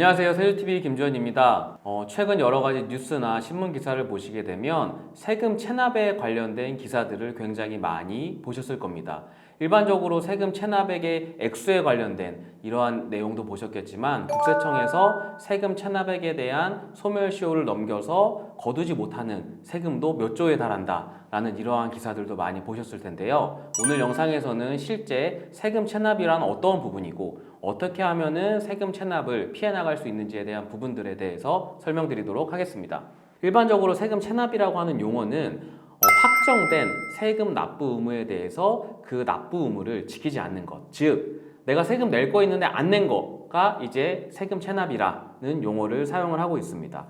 안녕하세요. 세주TV 김주현입니다. 최근 여러 가지 뉴스나 신문 기사를 보시게 되면 세금 체납에 관련된 기사들을 굉장히 많이 보셨을 겁니다. 일반적으로 세금 체납액의 액수에 관련된 이러한 내용도 보셨겠지만 국세청에서 세금 체납액에 대한 소멸시효를 넘겨서 거두지 못하는 세금도 몇 조에 달한다 라는 이러한 기사들도 많이 보셨을 텐데요. 오늘 영상에서는 실제 세금 체납이란 어떤 부분이고 어떻게 하면은 세금 체납을 피해 나갈 수 있는지에 대한 부분들에 대해서 설명드리도록 하겠습니다. 일반적으로 세금 체납이라고 하는 용어는 확정된 세금 납부 의무에 대해서 그 납부 의무를 지키지 않는 것, 즉 내가 세금 낼 거 있는데 안 낸 거가 이제 세금 체납이라는 용어를 사용을 하고 있습니다.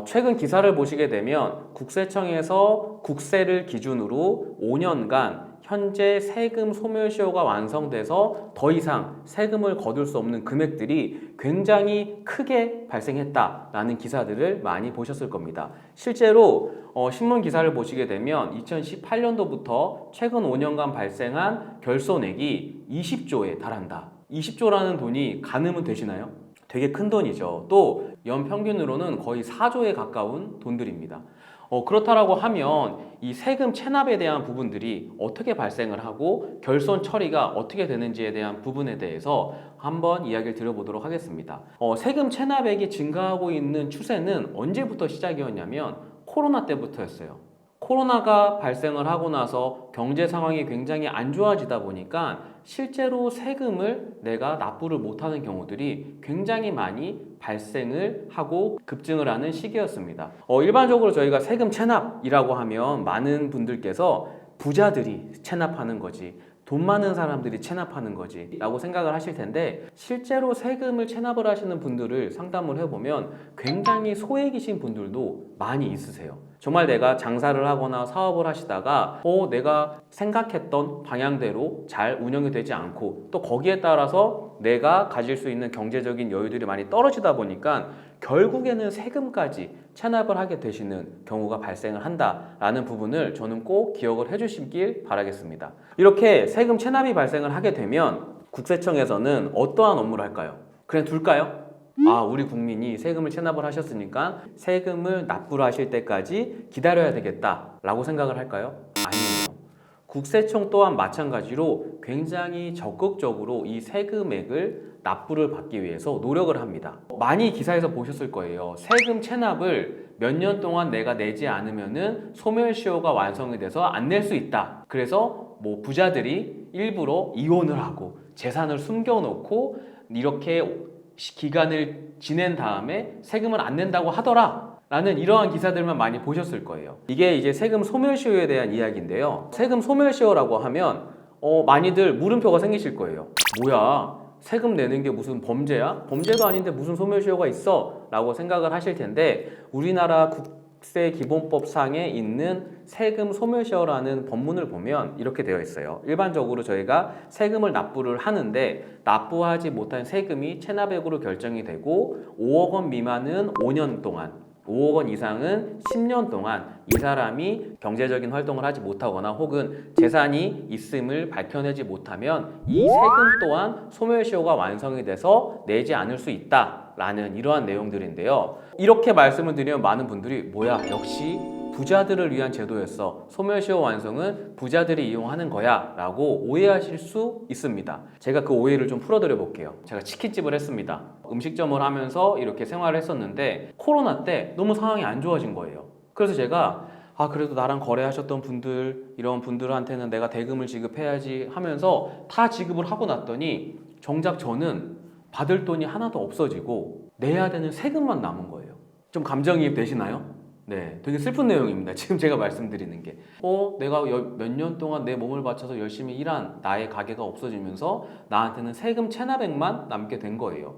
최근 기사를 보시게 되면 국세청에서 국세를 기준으로 5년간 현재 세금 소멸시효가 완성돼서 더 이상 세금을 거둘 수 없는 금액들이 굉장히 크게 발생했다라는 기사들을 많이 보셨을 겁니다. 실제로 신문 기사를 보시게 되면 2018년도부터 최근 5년간 발생한 결손액이 20조에 달한다. 20조라는 돈이 가늠은 되시나요? 되게 큰 돈이죠. 또 연평균으로는 거의 4조에 가까운 돈들입니다. 그렇다라고 하면 이 세금 체납에 대한 부분들이 어떻게 발생을 하고 결손 처리가 어떻게 되는지에 대한 부분에 대해서 한번 이야기를 드려보도록 하겠습니다. 세금 체납액이 증가하고 있는 추세는 언제부터 시작이었냐면 코로나 때부터였어요. 코로나가 발생을 하고 나서 경제 상황이 굉장히 안 좋아지다 보니까 실제로 세금을 내가 납부를 못하는 경우들이 굉장히 많이 발생을 하고 급증을 하는 시기였습니다. 일반적으로 저희가 세금 체납이라고 하면 많은 분들께서 부자들이 체납하는 거지, 돈 많은 사람들이 체납하는 거지 라고 생각을 하실 텐데 실제로 세금을 체납을 하시는 분들을 상담을 해보면 굉장히 소액이신 분들도 많이 있으세요. 정말 내가 장사를 하거나 사업을 하시다가 내가 생각했던 방향대로 잘 운영이 되지 않고 또 거기에 따라서 내가 가질 수 있는 경제적인 여유들이 많이 떨어지다 보니까 결국에는 세금까지 체납을 하게 되시는 경우가 발생을 한다라는 부분을 저는 꼭 기억을 해주시길 바라겠습니다. 이렇게 세금 체납이 발생을 하게 되면 국세청에서는 어떠한 업무를 할까요? 그냥 둘까요? 우리 국민이 세금을 체납을 하셨으니까 세금을 납부를 하실 때까지 기다려야 되겠다라고 생각을 할까요? 아니에요. 국세청 또한 마찬가지로 굉장히 적극적으로 이 세금액을 납부를 받기 위해서 노력을 합니다. 많이 기사에서 보셨을 거예요. 세금 체납을 몇 년 동안 내가 내지 않으면은 소멸시효가 완성이 돼서 안 낼 수 있다. 그래서 부자들이 일부러 이혼을 하고 재산을 숨겨놓고 이렇게 기간을 지낸 다음에 세금을 안 낸다고 하더라 라는 이러한 기사들만 많이 보셨을 거예요. 이게 이제 세금 소멸시효에 대한 이야기인데요. 세금 소멸시효라고 하면 많이들 물음표가 생기실 거예요. 뭐야, 세금 내는 게 무슨 범죄야? 범죄도 아닌데 무슨 소멸시효가 있어? 라고 생각을 하실 텐데 우리나라 국세기본법상에 있는 세금 소멸시효라는 법문을 보면 이렇게 되어 있어요. 일반적으로 저희가 세금을 납부를 하는데 납부하지 못한 세금이 체납액으로 결정이 되고 5억 원 미만은 5년 동안 5억 원 이상은 10년 동안 이 사람이 경제적인 활동을 하지 못하거나 혹은 재산이 있음을 밝혀내지 못하면 이 세금 또한 소멸시효가 완성이 돼서 내지 않을 수 있다라는 이러한 내용들인데요. 이렇게 말씀을 드리면 많은 분들이 뭐야, 역시 부자들을 위한 제도였어. 소멸시효 완성은 부자들이 이용하는 거야 라고 오해하실 수 있습니다. 제가 그 오해를 좀 풀어드려 볼게요. 제가 치킨집을 했습니다. 음식점을 하면서 이렇게 생활을 했었는데 코로나 때 너무 상황이 안 좋아진 거예요. 그래서 제가 그래도 나랑 거래하셨던 분들, 이런 분들한테는 내가 대금을 지급해야지 하면서 다 지급을 하고 났더니 정작 저는 받을 돈이 하나도 없어지고 내야 되는 세금만 남은 거예요. 좀 감정이입 되시나요? 네, 되게 슬픈 내용입니다. 지금 제가 말씀드리는 게 내가 몇 년 동안 내 몸을 바쳐서 열심히 일한 나의 가게가 없어지면서 나한테는 세금 체납액만 남게 된 거예요.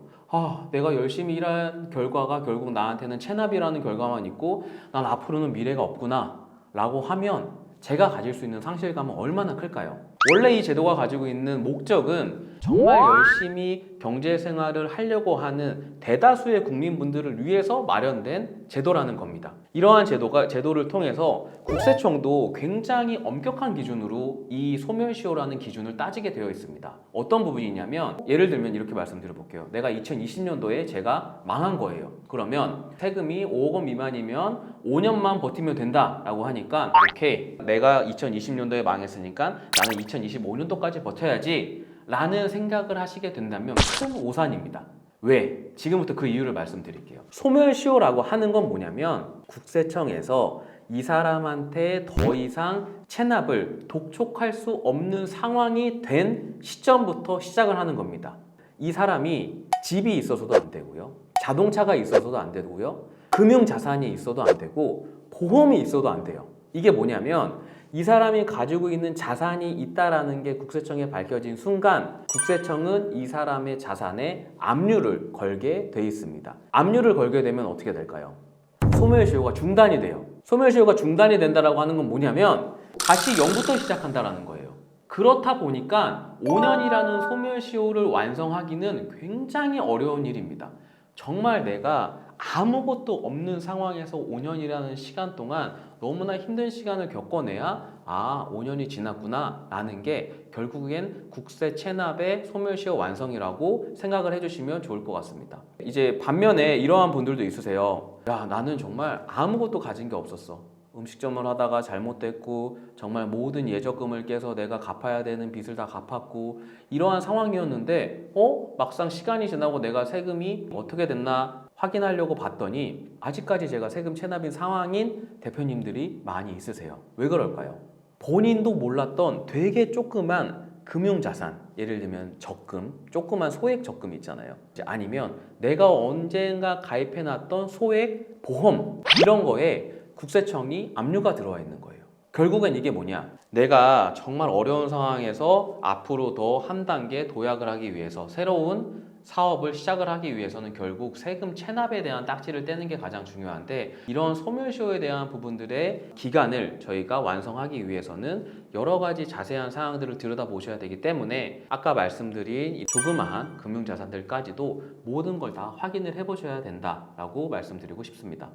내가 열심히 일한 결과가 결국 나한테는 체납이라는 결과만 있고 난 앞으로는 미래가 없구나 라고 하면 제가 가질 수 있는 상실감은 얼마나 클까요? 원래 이 제도가 가지고 있는 목적은 정말 열심히 경제 생활을 하려고 하는 대다수의 국민분들을 위해서 마련된 제도라는 겁니다. 이러한 제도를 통해서 국세청도 굉장히 엄격한 기준으로 이 소멸시효라는 기준을 따지게 되어 있습니다. 어떤 부분이냐면 예를 들면 이렇게 말씀드려 볼게요. 내가 2020년도에 제가 망한 거예요. 그러면 세금이 5억 원 미만이면 5년만 버티면 된다라고 하니까 오케이, 내가 2020년도에 망했으니까 나는 2025년도까지 버텨야지 라는 생각을 하시게 된다면 큰 오산입니다. 왜? 지금부터 그 이유를 말씀드릴게요. 소멸시효라고 하는 건 뭐냐면 국세청에서 이 사람한테 더 이상 체납을 독촉할 수 없는 상황이 된 시점부터 시작을 하는 겁니다. 이 사람이 집이 있어서도 안 되고요, 자동차가 있어서도 안 되고요, 금융자산이 있어도 안 되고, 보험이 있어도 안 돼요. 이게 뭐냐면 이 사람이 가지고 있는 자산이 있다라는 게 국세청에 밝혀진 순간 국세청은 이 사람의 자산에 압류를 걸게 돼 있습니다. 압류를 걸게 되면 어떻게 될까요? 소멸시효가 중단이 돼요. 소멸시효가 중단이 된다라고 하는 건 뭐냐면 다시 0부터 시작한다라는 거예요. 그렇다 보니까 5년이라는 소멸시효를 완성하기는 굉장히 어려운 일입니다. 정말 내가 아무것도 없는 상황에서 5년이라는 시간 동안 너무나 힘든 시간을 겪어내야 5년이 지났구나 라는 게 결국엔 국세 체납의 소멸시효 완성이라고 생각을 해주시면 좋을 것 같습니다. 이제 반면에 이러한 분들도 있으세요. 야, 나는 정말 아무것도 가진 게 없었어. 음식점을 하다가 잘못됐고 정말 모든 예적금을 깨서 내가 갚아야 되는 빚을 다 갚았고 이러한 상황이었는데 막상 시간이 지나고 내가 세금이 어떻게 됐나 확인하려고 봤더니 아직까지 제가 세금 체납인 상황인 대표님들이 많이 있으세요. 왜 그럴까요? 본인도 몰랐던 되게 조그만 금융자산, 예를 들면 적금, 조그만 소액 적금 있잖아요. 아니면 내가 언젠가 가입해놨던 소액 보험, 이런 거에 국세청이 압류가 들어와 있는 거예요. 결국엔 이게 뭐냐? 내가 정말 어려운 상황에서 앞으로 더 한 단계 도약을 하기 위해서 새로운 사업을 시작을 하기 위해서는 결국 세금 체납에 대한 딱지를 떼는 게 가장 중요한데, 이런 소멸시효에 대한 부분들의 기간을 저희가 완성하기 위해서는 여러 가지 자세한 사항들을 들여다보셔야 되기 때문에 아까 말씀드린 이 조그마한 금융자산들까지도 모든 걸 다 확인을 해보셔야 된다라고 말씀드리고 싶습니다.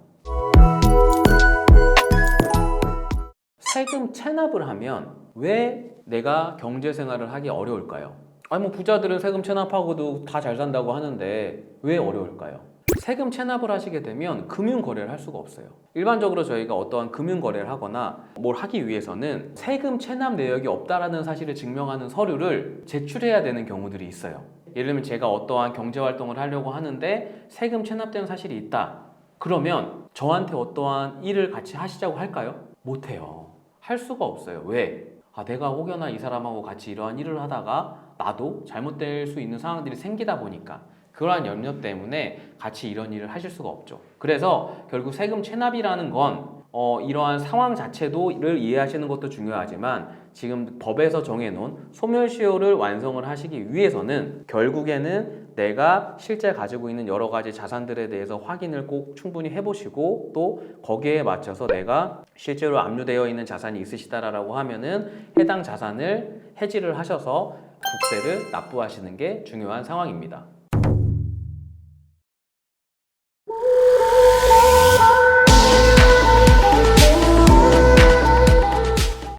세금 체납을 하면 왜 내가 경제 생활을 하기 어려울까요? 부자들은 세금 체납하고도 다 잘 산다고 하는데 왜 어려울까요? 세금 체납을 하시게 되면 금융 거래를 할 수가 없어요. 일반적으로 저희가 어떠한 금융 거래를 하거나 뭘 하기 위해서는 세금 체납 내역이 없다라는 사실을 증명하는 서류를 제출해야 되는 경우들이 있어요. 예를 들면 제가 어떠한 경제 활동을 하려고 하는데 세금 체납된 사실이 있다. 그러면 저한테 어떠한 일을 같이 하시자고 할까요? 못해요. 할 수가 없어요. 왜? 내가 혹여나 이 사람하고 같이 이러한 일을 하다가 나도 잘못될 수 있는 상황들이 생기다 보니까 그러한 염려 때문에 같이 이런 일을 하실 수가 없죠. 그래서 결국 세금 체납이라는 건 이러한 상황 자체를 이해하시는 것도 중요하지만 지금 법에서 정해놓은 소멸시효를 완성을 하시기 위해서는 결국에는 내가 실제 가지고 있는 여러 가지 자산들에 대해서 확인을 꼭 충분히 해보시고 또 거기에 맞춰서 내가 실제로 압류되어 있는 자산이 있으시다라고 하면은 해당 자산을 해지를 하셔서 국세를 납부하시는 게 중요한 상황입니다.